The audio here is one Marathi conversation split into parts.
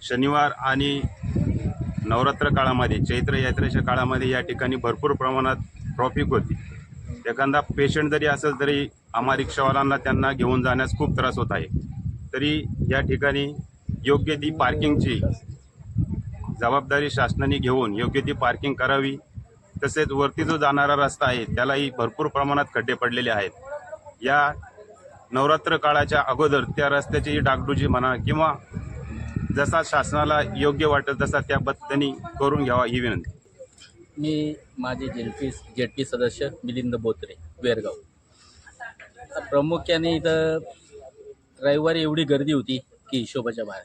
शनिवार आणि नवरात्र काळामध्ये, चैत्र यात्रेच्या काळामध्ये या ठिकाणी भरपूर प्रमाणात ट्रॉफिक होती. एखादा पेशंट जरी असेल तरी आम्हा रिक्षावाल्यांना त्यांना घेऊन जाण्यास खूप त्रास होत आहे. तरी या ठिकाणी योग्य ती पार्किंगची जबाबदारी शासनाने घेऊन योग्य ती पार्किंग करावी. तसेच वरती जो जाणारा रस्ता आहे त्यालाही भरपूर प्रमाणात खड्डे पडलेले आहेत. या नवरात्र काळाच्या अगोदर त्या रस्त्याची डागडुजी म्हणा किंवा जसा शासनाला योग्य वाटेल तसा त्या पद्धतीने करून घ्यावा ही विनंती. मी माझे जेडपी सदस्य मिलिंद बोत्रे, वेरगाव. प्रामुख्याने इथं रविवारी एवढी गर्दी होती की हिशोबाच्या बाहेर.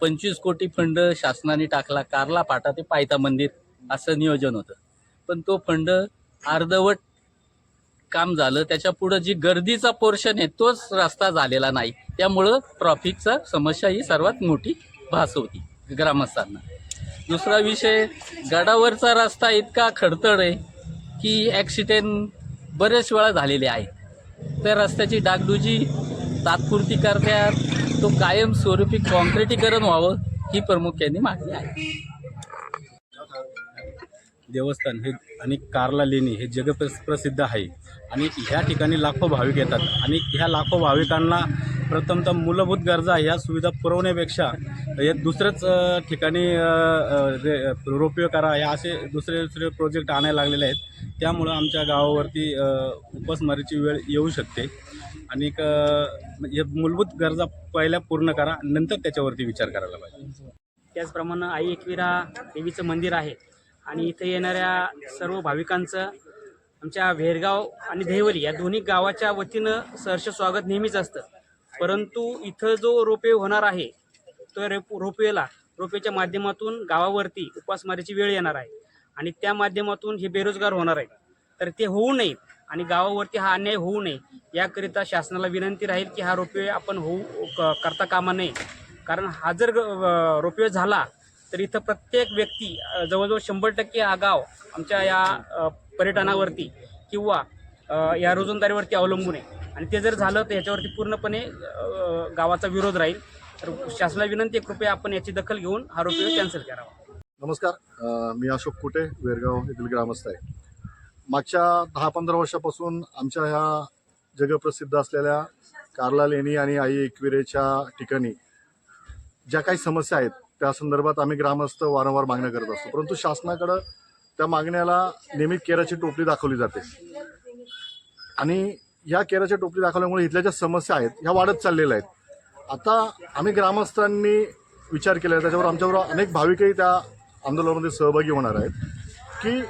25 कोटी फंड शासनाने टाकला, कारला फाटा ते पायथा मंदिर असं नियोजन होतं. पण तो फंड अर्धवट काम झालं. त्याच्या पुढं जी गर्दीचा पोर्शन आहे तोच रस्ता झालेला नाही. त्यामुळं ट्रॉफिकचा समस्या ही सर्वात मोठी भास होती ग्रामस्थांना. दुसरा विषय, गडावरचा रस्ता इतका खडतड आहे की ॲक्सिडेंट बरेच वेळा झालेले आहेत. त्या रस्त्याची डागडुजी तात्पुरती करण्यात तो कायमस्वरूपी कॉन्क्रिटीकरण व्हावं ही प्रामुख्याने मागणी आहे. देवस्थान हे आणि कारला लेणी हे जगप्रसिद्ध आहे आणि ह्या ठिकाणी लाखो भाविक येतात आणि ह्या लाखो भाविकांना प्रथमतः मूलभूत गरजा ह्या सुविधा पुरवण्यापेक्षा हे दुसऱ्याच ठिकाणी रोपवे करा या असे दुसरे प्रोजेक्ट आणायला लागलेले आहेत. त्यामुळं आमच्या गावावरती उपासमारीची वेळ येऊ शकते आणि हे मूलभूत गरजा पहिल्या पूर्ण करा, नंतर त्याच्यावरती विचार करायला पाहिजे. त्याचप्रमाणे आई एकविरा देवीचं मंदिर आहे आणि इथे येणाऱ्या सर्व भाविकांचं आमच्या वेरगाव आणि देवली या दोन्ही गावाच्या वतीनं सहर्ष स्वागत नेहमीच असतं. परंतु इथं जो रोपवे होणार आहे तो रोपवेच्या माध्यमातून गावावरती उपासमारीची वेळ येणार आहे आणि त्या माध्यमातून हे बेरोजगार होणार आहेत. तर ते होऊ नये आणि गावावरती हा अन्याय होऊ नये याकरिता शासनाला विनंती राहील की हा रोपवे आपण करता कामा नये. कारण हा जर रोपवे झाला तर इथं प्रत्येक व्यक्ती जवळजवळ 100% हा गाव आमच्या या पर्यटनावरती किंवा या रोजंदारीवरती अवलंबून आहे आणि ते जर झालं तर याच्यावरती पूर्णपणे गावाचा विरोध राहील. तर शासनाला विनंती आहे, कृपया आपण याची दखल घेऊन हा रोपवे कॅन्सल करावा. नमस्कार, मी अशोक कुटे, वेरगाव येथील ग्रामस्थ आहे. मागच्या 10-15 वर्षापासून आमच्या ह्या जगप्रसिद्ध असलेल्या कारला लेणी आणि आई एकविरेच्या ठिकाणी ज्या काही समस्या आहेत त्या संदर्भात आम्ही ग्रामस्थ वारंवार मागण्या करत असतो. परंतु शासनाकडं त्या मागण्याला नेहमी केराची टोपली दाखवली जाते आणि या केराच्या टोपली दाखवल्यामुळे इथल्या ज्या समस्या आहेत ह्या वाढत चाललेल्या आहेत. आता आम्ही ग्रामस्थांनी विचार केला आहे, त्याच्यावर आमच्याबरोबर अनेक भाविकही त्या आंदोलनामध्ये सहभागी होणार आहेत की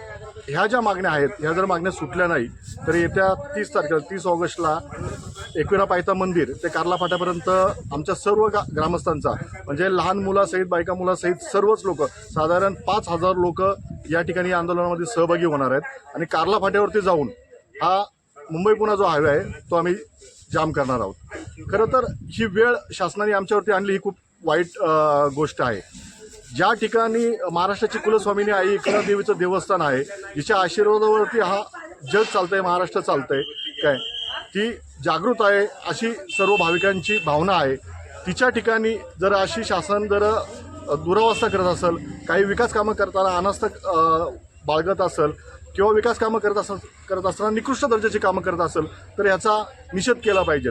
ह्या ज्या मागण्या आहेत ह्या जर मागण्या सुटल्या नाही तर येत्या 30 ऑगस्टला एकविरा पायथा मंदिर ते कारला फाट्यापर्यंत आमच्या सर्व ग्रामस्थांचा म्हणजे लहान मुलासहित बायका मुलासहित सर्वच लोक साधारण 5,000 लोक या ठिकाणी या आंदोलनामध्ये सहभागी होणार आहेत आणि कारला फाट्यावरती जाऊन हा मुंबई पुणे जो हायवे आहे तो आम्ही जाम करणार आहोत. खरं तर ही वेळ शासनाने आमच्यावरती आणली ही खूप वाईट गोष्ट आहे. ज्या ठिकाणी महाराष्ट्राची कुलस्वामिनी आई एकविरा देवीचं देवस्थान आहे, जिच्या आशीर्वादावरती हा जग चालतंय, महाराष्ट्र चालतंय, काय ती जागृत आहे अशी सर्व भाविकांची भावना आहे. तिच्या ठिकाणी जर अशी शासन जर दुरावस्था करत असेल, काही विकास कामं करताना अनास्था बाळगत असेल किंवा विकास कामं करत असताना निकृष्ट दर्जाची कामं करत असेल तर याचा निषेध केला पाहिजे.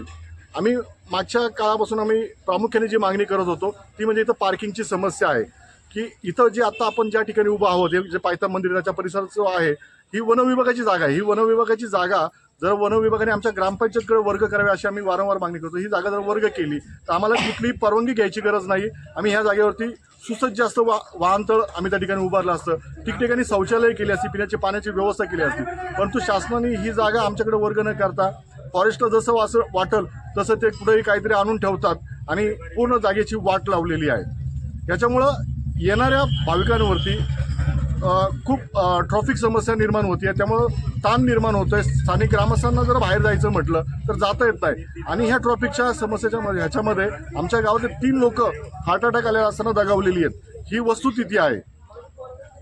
आम्ही मागच्या काळापासून आम्ही प्रामुख्याने जी मागणी करत होतो ती म्हणजे इथं पार्किंगची समस्या आहे की इथं जे आता आपण ज्या ठिकाणी उभा आहोत जे पायथा मंदिराच्या परिसरात जो आहे ही वनविभागाची जागा आहे. ही वनविभागाची जागा जर वनविभागाने आमच्या ग्रामपंचायतकडे वर्ग करावे अशी आम्ही वारंवार मागणी करतो. ही जागा जर वर्ग केली तर आम्हाला कुठलीही परवानगी घ्यायची गरज नाही. आम्ही ह्या जागेवरती सुसज्ज असतं वाहनतळ आम्ही त्या ठिकाणी उभारलं असतं, ठिकठिकाणी शौचालय केली असती, पिण्याची पाण्याची व्यवस्था केली असती. परंतु शासनाने ही जागा आमच्याकडे वर्ग न करता फॉरेस्टला जसं वाटेल तसं ते कुठेही काहीतरी आणून ठेवतात आणि पूर्ण जागेची वाट लावलेली आहे. याच्यामुळं येणाऱ्या भाविकांवरती खूप ट्रॉफिक समस्या निर्माण होते. त्यामुळं ताण निर्माण होतोय. स्थानिक ग्रामस्थांना जर बाहेर जायचं म्हटलं तर जाता येत नाही आणि ह्या ट्रॉफिकच्या समस्येच्या ह्याच्यामध्ये आमच्या गावातील 3 लोक हार्ट अटॅक आलेला असताना दगावलेली आहेत. ही वस्तुस्थिती आहे.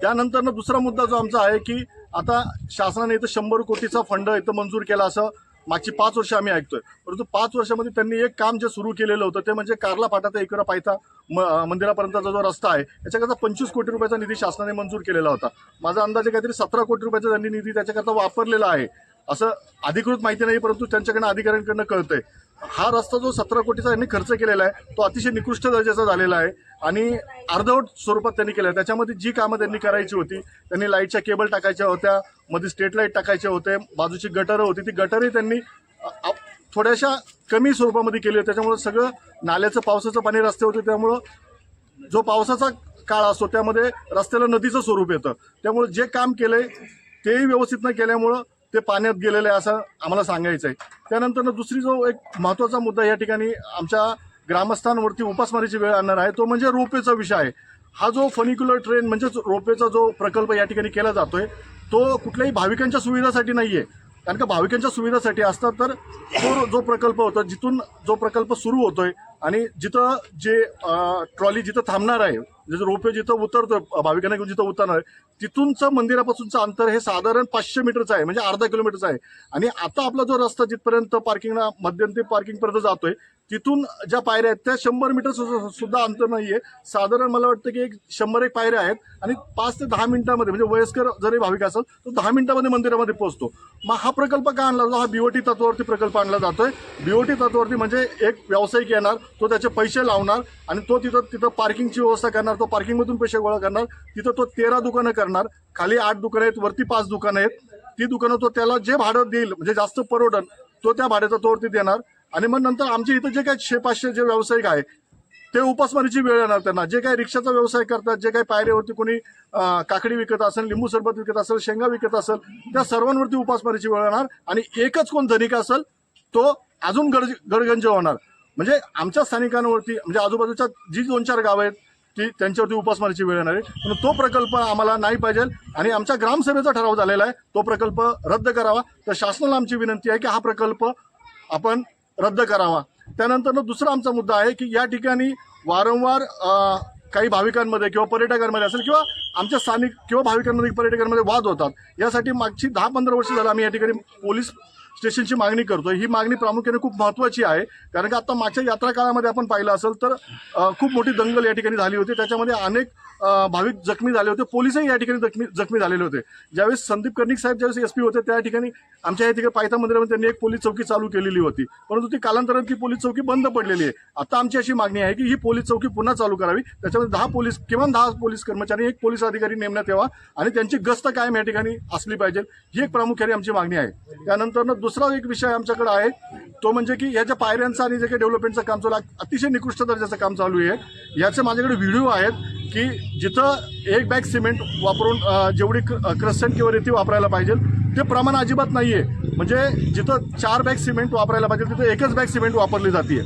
त्यानंतर दुसरा मुद्दा जो आमचा आहे की आता शासनाने इथं 100 कोटीचा फंड इथं मंजूर केला असं मागची 5 वर्ष आम्ही ऐकतोय, परंतु 5 वर्षामध्ये त्यांनी एक काम जे सुरू केलेलं होतं ते म्हणजे कार्ला फाटा ते एकविरा पायथा मंदिरापर्यंतचा जो रस्ता आहे याच्याकरता 25 कोटी रुपयाचा निधी शासनाने मंजूर केलेला होता. माझा अंदाजे काहीतरी 17 कोटी रुपयाचा त्यांनी निधी त्याच्याकरता वापरलेला आहे, असं अधिकृत माहिती नाही, परंतु त्यांच्याकडनं अधिकाऱ्यांकडनं कळतंय. हा रस्ता जो 17 कोटीचा त्यांनी खर्च केलेला आहे तो अतिशय निकृष्ट दर्जाचा झालेला आहे आणि अर्धवट स्वरूपात त्यांनी केलं आहे. त्याच्यामध्ये जी कामं त्यांनी करायची होती, त्यांनी लाईटच्या केबल टाकायच्या होत्या, मध्ये स्ट्रीट लाईट टाकायचे होते, बाजूची गटरं होती, ती गटरही त्यांनी थोड्याशा कमी स्वरूपामध्ये केली. त्याच्यामुळे सगळं नाल्याचं पावसाचं पाणी रस्त्यावर, त्यामुळं जो पावसाचा काळ असतो त्यामध्ये रस्त्याला नदीचं स्वरूप येतं. त्यामुळे जे काम केलंय तेही व्यवस्थित न केल्यामुळं ते पाण्यात गेलेलं आहे असं आम्हाला सांगायचं आहे. त्यानंतर दुसरी जो एक महत्त्वाचा मुद्दा या ठिकाणी आमच्या ग्रामस्थांवरती उपासमारीची वेळ आणणार आहे तो म्हणजे रोपवेचा विषय आहे. हा जो फनिक्युलर ट्रेन म्हणजेच रोपवेचा जो प्रकल्प या ठिकाणी केला जातोय तो कुठल्याही भाविकांच्या सुविधासाठी नाही आहे. कारण का भाविकांच्या सुविधासाठी असतात तर तो जो प्रकल्प होता, जिथून जो प्रकल्प सुरू होतोय आणि जिथं जे ट्रॉली जिथं थांबणार आहे, म्हणजे रोपवे जिथं उतरतोय भाविकांना घेऊन जिथं उतरणार आहे तिथूनचं मंदिरापासूनचं अंतर हे साधारण 500 मीटरचं आहे, म्हणजे अर्धा किलोमीटरचं आहे. आणि आता आपला जो रस्ता जिथपर्यंत पार्किंगला मध्यंतरी पार्किंगपर्यंत जातोय तिथून ज्या पायऱ्या आहेत त्या 100 मीटर सुद्धा अंतर नाहीये. साधारण मला वाटतं की 100 पायऱ्या आहेत आणि 5 ते 10 मिनिटांमध्ये, म्हणजे वयस्कर जरी भाविक असेल तर 10 मिनिटांमध्ये मंदिरामध्ये पोहोचतो. मग हा प्रकल्प का आणला जातो? हा बीओटी तत्वावरती प्रकल्प आणला जातोय. बीओटी तत्वावरती म्हणजे एक व्यावसायिक येणार, तो त्याचे पैसे लावणार आणि तो तिथं पार्किंगची व्यवस्था करणार, तो पार्किंगमधून पैसे गोळा करणार, तिथं तो 13 दुकानं करणार, खाली 8 दुकानं आहेत, वरती 5 दुकानं आहेत. ती दुकानं तो त्याला जे भाडं देईल म्हणजे जास्त परवडन तो त्या भाड्याचा तोवरती देणार. आणि मग नंतर आमच्या इथं जे काही 600-500 जे व्यावसायिक आहे ते उपासमारीची वेळ येणार त्यांना. जे काही रिक्षाचा व्यवसाय करतात, जे काही पायऱ्यावरती कोणी काकडी विकत असेल, लिंबू सरबत विकत असेल, शेंगा विकत असेल, त्या सर्वांवरती उपासमारीची वेळ येणार. आणि एकच कोण धनिक असेल तो अजून गडगंज होणार. म्हणजे आमच्या स्थानिकांवरती म्हणजे आजूबाजूच्या जी 2-4 गावं आहेत ती त्यांच्यावरती उपासमारीची वेळ येणार आहे. पण तो प्रकल्प आम्हाला नाही पाहिजे आणि आमच्या ग्रामसभेचा ठराव झालेला आहे, तो प्रकल्प रद्द करावा. तर शासनाला आमची विनंती आहे की हा प्रकल्प आपण रद्द करावा. त्यानंतर दुसरा आमचा मुद्दा आहे की या ठिकाणी वारंवार काही भाविकांमध्ये किंवा पर्यटकांमध्ये असेल किंवा आमच्या स्थानिक किंवा भाविकांमध्ये पर्यटकांमध्ये वाद होतात. यासाठी मागची 10-15 वर्ष झालं आम्ही या ठिकाणी पोलीस स्टेशनची मागणी करतोय. ही मागणी प्रामुख्याने खूप महत्त्वाची आहे, कारण की आता मागच्या यात्रा काळामध्ये आपण पाहिलं असेल तर खूप मोठी दंगल या ठिकाणी झाली होती. त्याच्यामध्ये अनेक भाविक जखमी झाले होते, पोलीसही या ठिकाणी जखमी झालेले होते. ज्यावेळेस संदीप कर्णिक साहेब ज्यावेळेस SP होते त्या ठिकाणी आमच्या या ठिकाणी पायथा मंदिरामध्ये त्यांनी एक पोलीस चौकी चालू केलेली होती, परंतु ती कालांतराने ती पोलीस चौकी बंद पडलेली आहे. आता आमची अशी मागणी आहे की ही पोलीस चौकी पुन्हा चालू करावी, त्याच्यामध्ये किमान 10 पोलीस कर्मचारी, एक पोलीस अधिकारी नेमण्यात यावा आणि त्यांची गस्त कायम या ठिकाणी असली पाहिजे. ही एक प्रामुख्याने आमची मागणी आहे. त्यानंतर दुसरा एक विषय आमच्याकडे आहे तो म्हणजे की याच्या पायऱ्यांचं आणि जे काही डेव्हलपमेंटचं काम चालू आहे अतिशय निकृष्ट दर्जाचं काम चालू आहे. याचे माझ्याकडे व्हिडिओ आहेत की जिथं 1 बॅग सिमेंट वापरून जेवढी क्रस्टंट किंवा रेती वापरायला पाहिजे ते प्रमाण अजिबात नाही आहे. म्हणजे जिथं 4 बॅग सिमेंट वापरायला पाहिजे तिथं 1च बॅग सिमेंट वापरली जाते.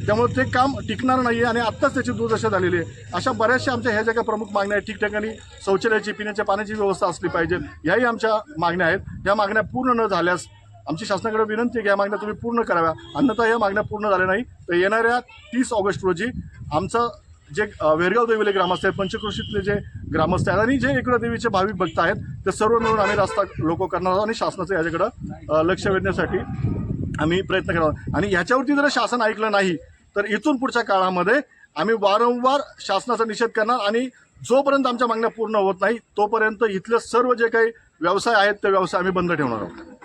त्यामुळे ते काम टिकणार नाही आहे आणि आत्ताच त्याची दुर्दशा झालेली आहे. अशा बऱ्याचशा आमच्या ह्या ज्या काही प्रमुख मागण्या आहेत, ठिकठिकाणी शौचालयाची, पिण्याच्या पाण्याची व्यवस्था असली पाहिजे, याही आमच्या मागण्या आहेत. या मागण्या पूर्ण न झाल्यास आमची शासनाकडे विनंती आहे की या मागण्या तुम्ही पूर्ण कराव्या. अन्यथा या मागण्या पूर्ण झाल्या नाही तर येणाऱ्या 30 ऑगस्ट रोजी आमचं जे वेरगाव देवीले ग्रामस्थ आहेत, पंचक्रोशीतले जे ग्रामस्थ आहेत आणि जे एकविरा देवीचे भाविक भक्त आहेत ते सर्व मिळून आम्ही रस्ता लोको करणार आहोत आणि शासनाचं याच्याकडं लक्ष वेधण्यासाठी आम्ही प्रयत्न करणार आहोत. आणि ह्याच्यावरती जर शासन ऐकलं नाही तर इथून पुढच्या काळामध्ये आम्ही वारंवार शासनाचा निषेध करणार आणि जोपर्यंत आमच्या मागण्या पूर्ण होत नाही तोपर्यंत इथले सर्व जे काही व्यवसाय आहेत ते व्यवसाय आम्ही बंद ठेवणार आहोत.